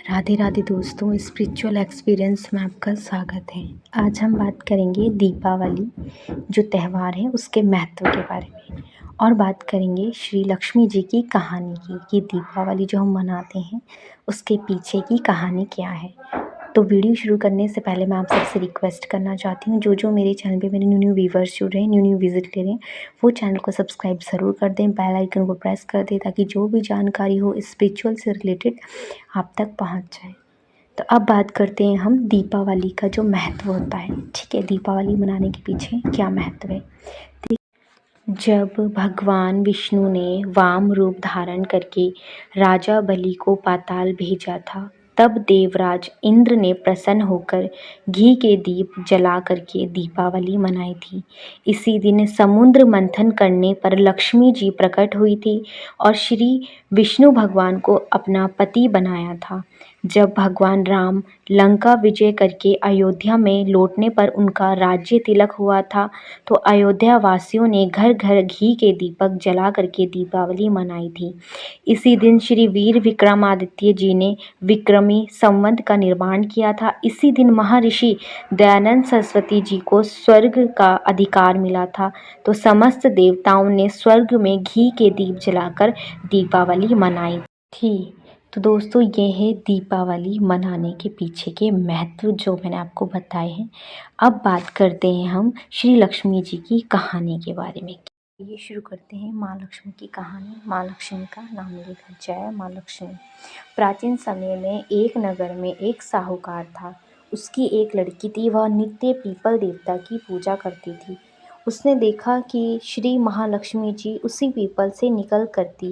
राधे राधे दोस्तों, spiritual experience में आपका स्वागत है। आज हम बात करेंगे दीपावली जो त्यौहार है उसके महत्व के बारे में, और बात करेंगे श्री लक्ष्मी जी की कहानी की कि दीपावली जो हम मनाते हैं उसके पीछे की कहानी क्या है। तो वीडियो शुरू करने से पहले मैं आप सबसे रिक्वेस्ट करना चाहती हूँ, जो मेरे चैनल पे मेरे न्यू व्यूवर्स जुड़ रहे हैं, न्यू विजिट ले रहे हैं, वो चैनल को सब्सक्राइब ज़रूर कर दें, बेल आइकन को प्रेस कर दें ताकि जो भी जानकारी हो स्पिरिचुअल से रिलेटेड आप तक पहुँच जाए। तो अब बात करते हैं हम दीपावली का जो महत्व होता है। ठीक है, दीपावली मनाने के पीछे क्या महत्व है। जब भगवान विष्णु ने वाम रूप धारण करके राजा बलि को पाताल भेजा था, तब देवराज इंद्र ने प्रसन्न होकर घी के दीप जला करके दीपावली मनाई थी। इसी दिन समुद्र मंथन करने पर लक्ष्मी जी प्रकट हुई थी और श्री विष्णु भगवान को अपना पति बनाया था। जब भगवान राम लंका विजय करके अयोध्या में लौटने पर उनका राज्य तिलक हुआ था, तो अयोध्या वासियों ने घर घर घी के दीपक जला करके दीपावली मनाई थी। इसी दिन श्री वीर विक्रमादित्य जी ने विक्रमी संवत का निर्माण किया था। इसी दिन महर्षि दयानंद सरस्वती जी को स्वर्ग का अधिकार मिला था, तो समस्त देवताओं ने स्वर्ग में घी के दीप जलाकर दीपावली मनाई थी। तो दोस्तों, ये है दीपावली मनाने के पीछे के महत्व जो मैंने आपको बताए हैं। अब बात करते हैं हम श्री लक्ष्मी जी की कहानी के बारे में। ये शुरू करते हैं माँ लक्ष्मी की कहानी। माँ लक्ष्मी का नाम लेकर। जय माँ लक्ष्मी। प्राचीन समय में एक नगर में एक साहूकार था। उसकी एक लड़की थी, वह नित्य पीपल देवता की पूजा करती थी। उसने देखा कि श्री महालक्ष्मी जी उसी पीपल से निकला करती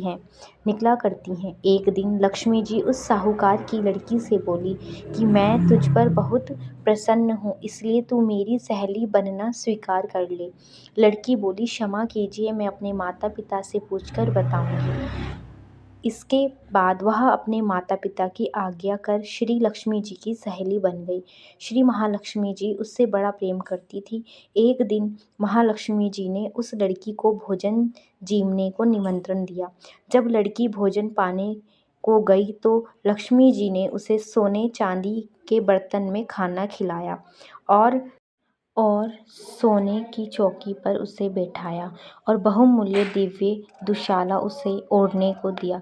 हैं। एक दिन लक्ष्मी जी उस साहूकार की लड़की से बोली कि मैं तुझ पर बहुत प्रसन्न हूँ, इसलिए तू मेरी सहेली बनना स्वीकार कर ले। लड़की बोली, क्षमा कीजिए, मैं अपने माता पिता से पूछकर बताऊंगी। इसके बाद वह अपने माता पिता की आज्ञा कर श्री लक्ष्मी जी की सहेली बन गई। श्री महालक्ष्मी जी उससे बड़ा प्रेम करती थी। एक दिन महालक्ष्मी जी ने उस लड़की को भोजन जीवने को निमंत्रण दिया। जब लड़की भोजन पाने को गई तो लक्ष्मी जी ने उसे सोने चांदी के बर्तन में खाना खिलाया और सोने की चौकी पर उसे बैठाया और बहुमूल्य दिव्य दुशाला उसे ओढ़ने को दिया।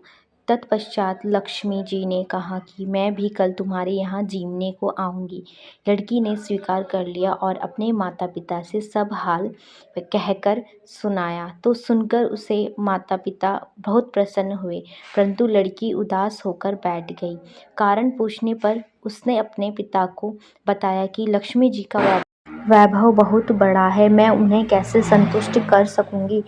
तत्पश्चात लक्ष्मी जी ने कहा कि मैं भी कल तुम्हारे यहाँ जीवने को आऊँगी। लड़की ने स्वीकार कर लिया और अपने माता पिता से सब हाल कहकर सुनाया। तो सुनकर उसे माता पिता बहुत प्रसन्न हुए, परंतु लड़की उदास होकर बैठ गई। कारण पूछने पर उसने अपने पिता को बताया कि लक्ष्मी जी का वैभव बहुत बड़ा है, मैं उन्हें कैसे संतुष्ट कर सकूंगी।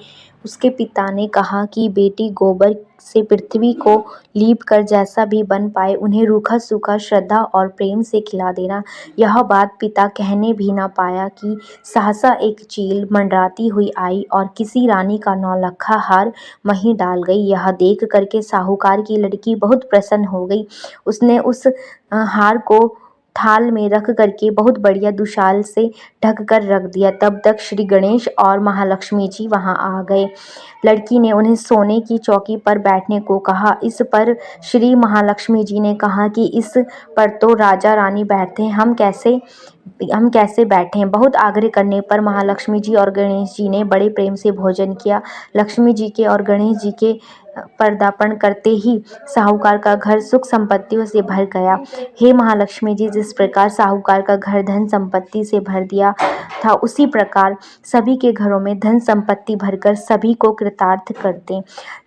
उसके पिता ने कहा कि बेटी गोबर से पृथ्वी को लीप कर जैसा भी बन पाए उन्हें रूखा सूखा श्रद्धा और प्रेम से खिला देना। यह बात पिता कहने भी ना पाया कि सहसा एक चील मंडराती हुई आई और किसी रानी का नौलखा हार वहीं डाल गई। यह देख करके साहूकार की लड़की बहुत प्रसन्न हो गई। उसने उस हार को थाल में रख करके बहुत बढ़िया दुशाल से ढक कर रख दिया। तब तक श्री गणेश और महालक्ष्मी जी वहां आ गए। लड़की ने उन्हें सोने की चौकी पर बैठने को कहा। इस पर श्री महालक्ष्मी जी ने कहा कि इस पर तो राजा रानी बैठते हैं, हम कैसे बैठें। बहुत आग्रह करने पर महालक्ष्मी जी और गणेश जी ने बड़े प्रेम से भोजन किया। लक्ष्मी जी के और गणेश जी के पदार्पण करते ही साहूकार का घर सुख संपत्तियों से भर गया। हे महालक्ष्मी जी, जिस प्रकार साहूकार का घर धन संपत्ति से भर दिया था, उसी प्रकार सभी के घरों में धन संपत्ति भरकर सभी को कृतार्थ कर दें।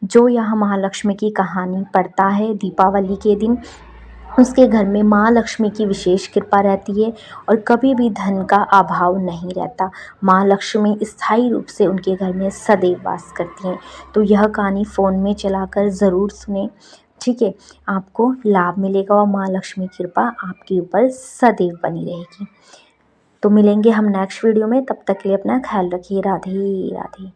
जो यहाँ महालक्ष्मी की कहानी पढ़ता है दीपावली के दिन, उसके घर में माँ लक्ष्मी की विशेष कृपा रहती है और कभी भी धन का अभाव नहीं रहता। माँ लक्ष्मी स्थायी रूप से उनके घर में सदैव वास करती हैं। तो यह कहानी फ़ोन में चलाकर ज़रूर सुने। ठीक है, आपको लाभ मिलेगा और माँ लक्ष्मी की कृपा आपके ऊपर सदैव बनी रहेगी। तो मिलेंगे हम नेक्स्ट वीडियो में, तब तक के लिए अपना ख्याल रखिए। राधे राधे।